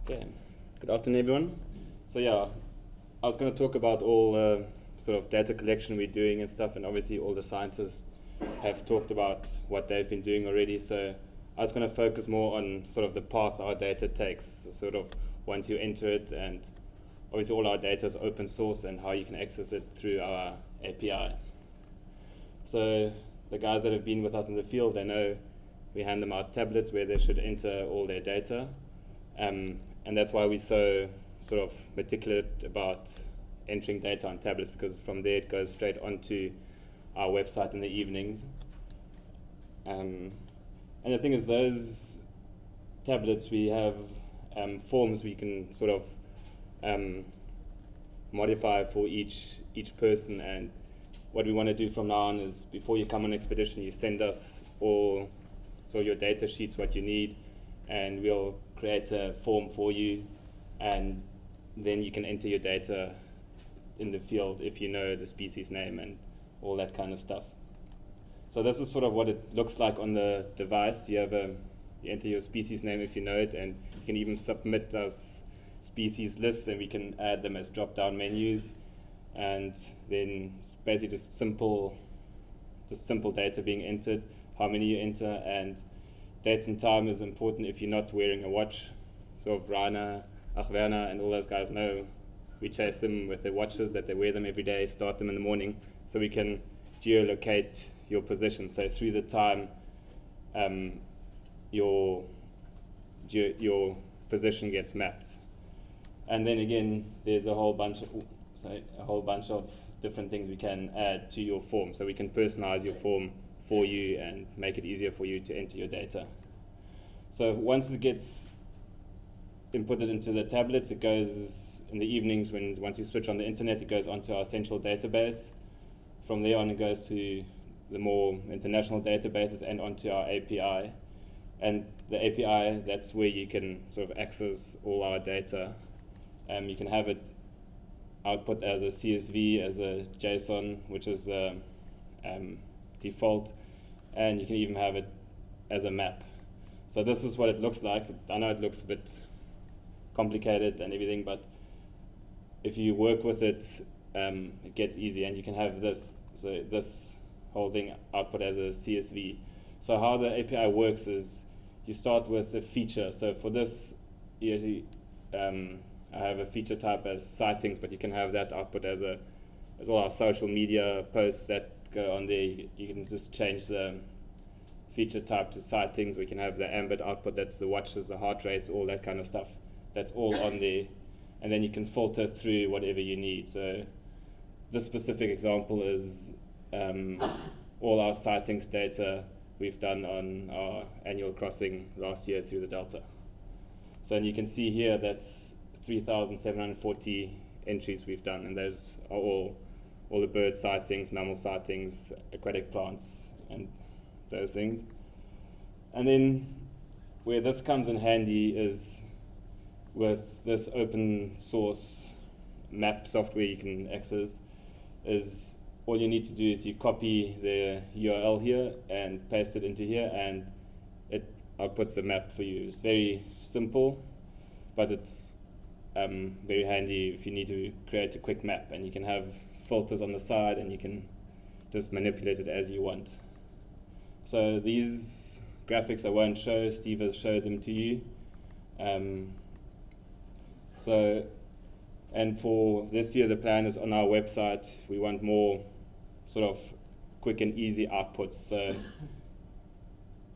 Okay, good afternoon, everyone. So yeah, I was going to talk about all sort of data collection we're doing and stuff, and obviously all the scientists have talked about what they've been doing already. So I was going to focus more on sort of the path our data takes, sort of once you enter it, and obviously all our data is open source and how you can access it through our API. So the guys that have been with us in the field, they know we hand them out tablets where they should enter all their data. And that's why we're so sort of meticulous about entering data on tablets, because from there it goes straight onto our website in the evenings. And the thing is, those tablets, we have forms we can sort of modify for each person. And what we want to do from now on is, before you come on expedition, you send us all your data sheets, what you need, and we'll create a form for you, and then you can enter your data in the field if you know the species name and all that kind of stuff. So this is sort of what it looks like on the device. You enter your species name if you know it, and you can even submit us species lists, and we can add them as drop-down menus. And then it's basically just simple data being entered, how many you enter, and dates and time is important if you're not wearing a watch. So Rainer, Werner, and all those guys know we chase them with their watches, that they wear them every day, start them in the morning, so we can geolocate your position. So through the time, your position gets mapped. And then again, there's a whole bunch of different things we can add to your form. So we can personalize your form for you and make it easier for you to enter your data. So once it gets inputted into the tablets, it goes in the evenings, once you switch on the internet, it goes onto our central database. From there on, it goes to the more international databases and onto our API. And the API, that's where you can sort of access all our data. You can have it output as a CSV, as a JSON, which is the default, and you can even have it as a map. So this is what it looks like. I know it looks a bit complicated and everything, but if you work with it, it gets easy, and you can have this whole thing output as a CSV. So how the API works is, you start with a feature. So for this, I have a feature type as sightings, but you can have that output as well our social media posts that go on there. You can just change the feature type to sightings. We can have the ambient output, that's the watches, the heart rates, all that kind of stuff. That's all on there. And then you can filter through whatever you need. So this specific example is all our sightings data we've done on our annual crossing last year through the Delta. So, and you can see here that's 3,740 entries we've done, and those are all the bird sightings, mammal sightings, aquatic plants, and those things. And then where this comes in handy is with this open source map software you can access, is all you need to do is you copy the URL here and paste it into here, and it outputs a map for you. It's very simple, but it's very handy if you need to create a quick map, and you can have filters on the side, and you can just manipulate it as you want. So these graphics I won't show, Steve has showed them to you. And for this year, the plan is on our website, we want more sort of quick and easy outputs. So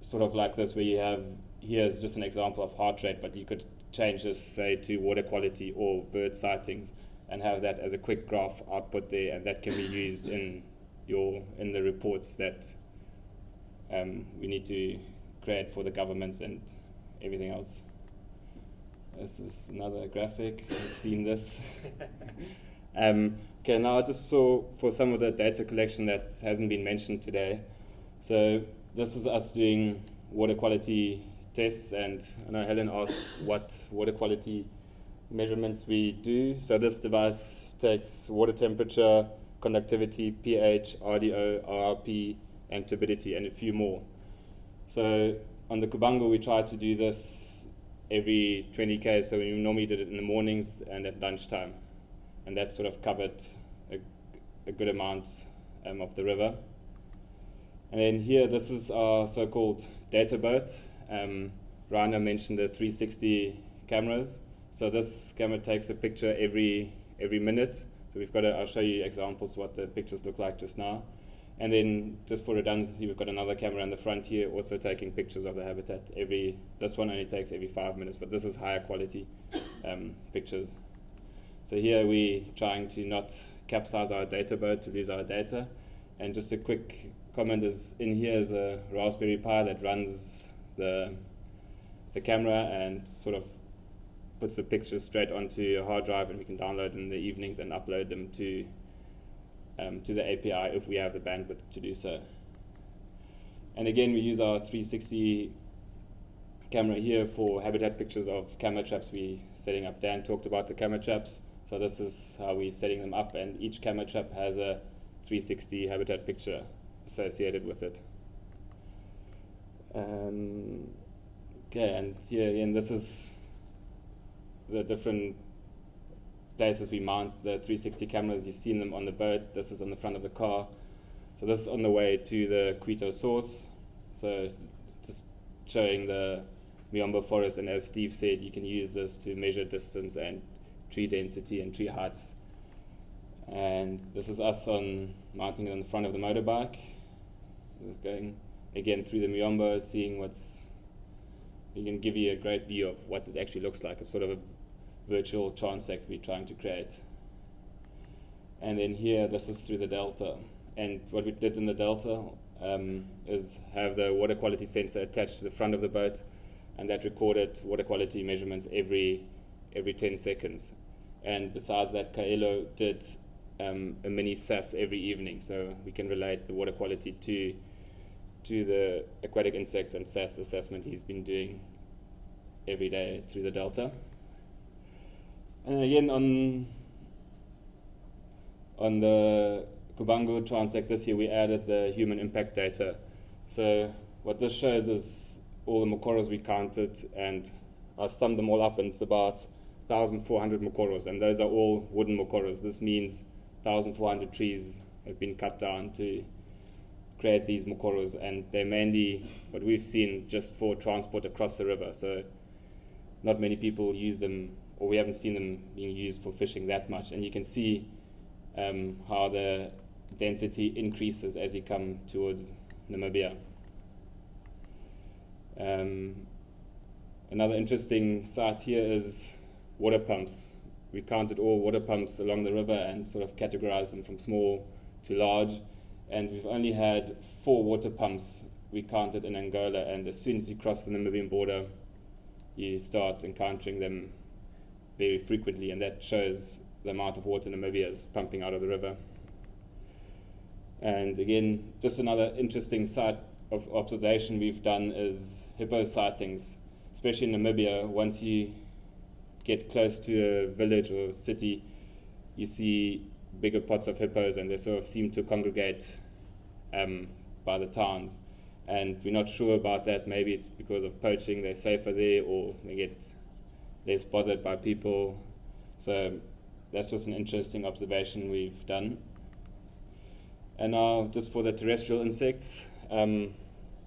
sort of like this, where you have, here's just an example of heart rate, but you could change this, say, to water quality or bird sightings, and have that as a quick graph output there, and that can be used in the reports that we need to create for the governments and everything else. This is another graphic. You've seen this. Okay, now just so for some of the data collection that hasn't been mentioned today. So this is us doing water quality tests, and I know Helen asked what water quality measurements we do. So this device takes water temperature, conductivity, pH, RDO, RRP, and turbidity, and a few more. So on the Okavango, we try to do this every 20 km, so we normally did it in the mornings and at lunchtime. And that sort of covered a good amount of the river. And then here, this is our so-called data boat. Rainer mentioned the 360 cameras. So this camera takes a picture every minute. So we've got I'll show you examples what the pictures look like just now. And then just for redundancy, we've got another camera in the front here also taking pictures of the habitat. This one only takes every 5 minutes, but this is higher quality pictures. So here we're trying to not capsize our data boat to lose our data. And just a quick comment is, in here is a Raspberry Pi that runs the camera and sort of puts the pictures straight onto a hard drive, and we can download in the evenings and upload them to the API if we have the bandwidth to do so. And again, we use our 360 camera here for habitat pictures of camera traps we're setting up. Dan talked about the camera traps, so this is how we're setting them up, and each camera trap has a 360 habitat picture associated with it. Okay, and here again, this is the different places we mount the 360 cameras. You've seen them on the boat. This is on the front of the car. So this is on the way to the Quito source. So it's just showing the Miombo forest, and as Steve said, you can use this to measure distance and tree density and tree heights. And this is us mounting it on the front of the motorbike. Just going again through the Miombo, seeing we can give you a great view of what it actually looks like. It's sort of a virtual transect we're trying to create. And then here, this is through the delta. And what we did in the delta is have the water quality sensor attached to the front of the boat, and that recorded water quality measurements every 10 seconds. And besides that, Kaelo did a mini SAS every evening, so we can relate the water quality to the aquatic insects and SAS assessment he's been doing every day through the delta. And again, on the Okavango transect this year, we added the human impact data. So what this shows is all the mokoros we counted, and I've summed them all up, and it's about 1,400 mokoros, and those are all wooden mokoros. This means 1,400 trees have been cut down to create these mokoros, and they're mainly what we've seen just for transport across the river. So not many people use them, or we haven't seen them being used for fishing that much. And you can see how the density increases as you come towards Namibia. Another interesting site here is water pumps. We counted all water pumps along the river and sort of categorized them from small to large. And we've only had 4 water pumps we counted in Angola, and as soon as you cross the Namibian border, you start encountering them very frequently, and that shows the amount of water Namibia is pumping out of the river. And again, just another interesting site of observation we've done is hippo sightings, especially in Namibia. Once you get close to a village or a city, you see bigger pots of hippos, and they sort of seem to congregate by the towns. And we're not sure about that. Maybe it's because of poaching, they're safer there, or they get less bothered by people. So that's just an interesting observation we've done. And now, just for the terrestrial insects, as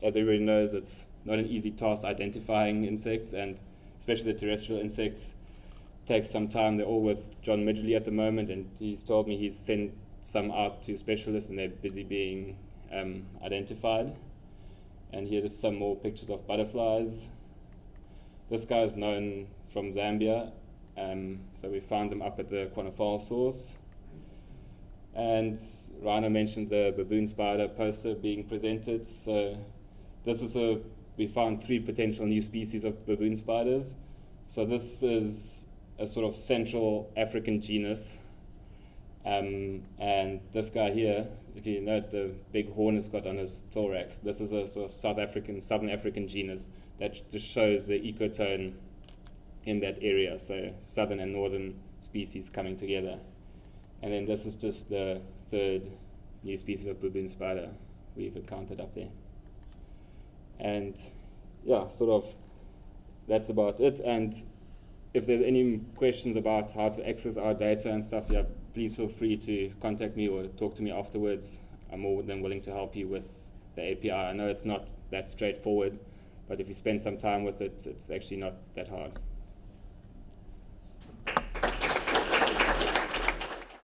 everybody knows, it's not an easy task identifying insects, and especially the terrestrial insects takes some time. They're all with John Midgley at the moment, and he's told me he's sent some out to specialists, and they're busy being identified. And here are some more pictures of butterflies. This guy is known from Zambia, so we found them up at the Quanafal source. And Rainer mentioned the baboon spider poster being presented. So this is we found 3 potential new species of baboon spiders. So this is a sort of Central African genus. And this guy here, if you note the big horn it's got on his thorax, this is a sort of Southern African genus that just shows the ecotone in that area, so southern and northern species coming together. And then this is just the 3rd new species of baboon spider we've encountered up there. And yeah, sort of that's about it. And if there's any questions about how to access our data and stuff, yeah, please feel free to contact me or talk to me afterwards. I'm more than willing to help you with the API. I know it's not that straightforward, but if you spend some time with it, it's actually not that hard.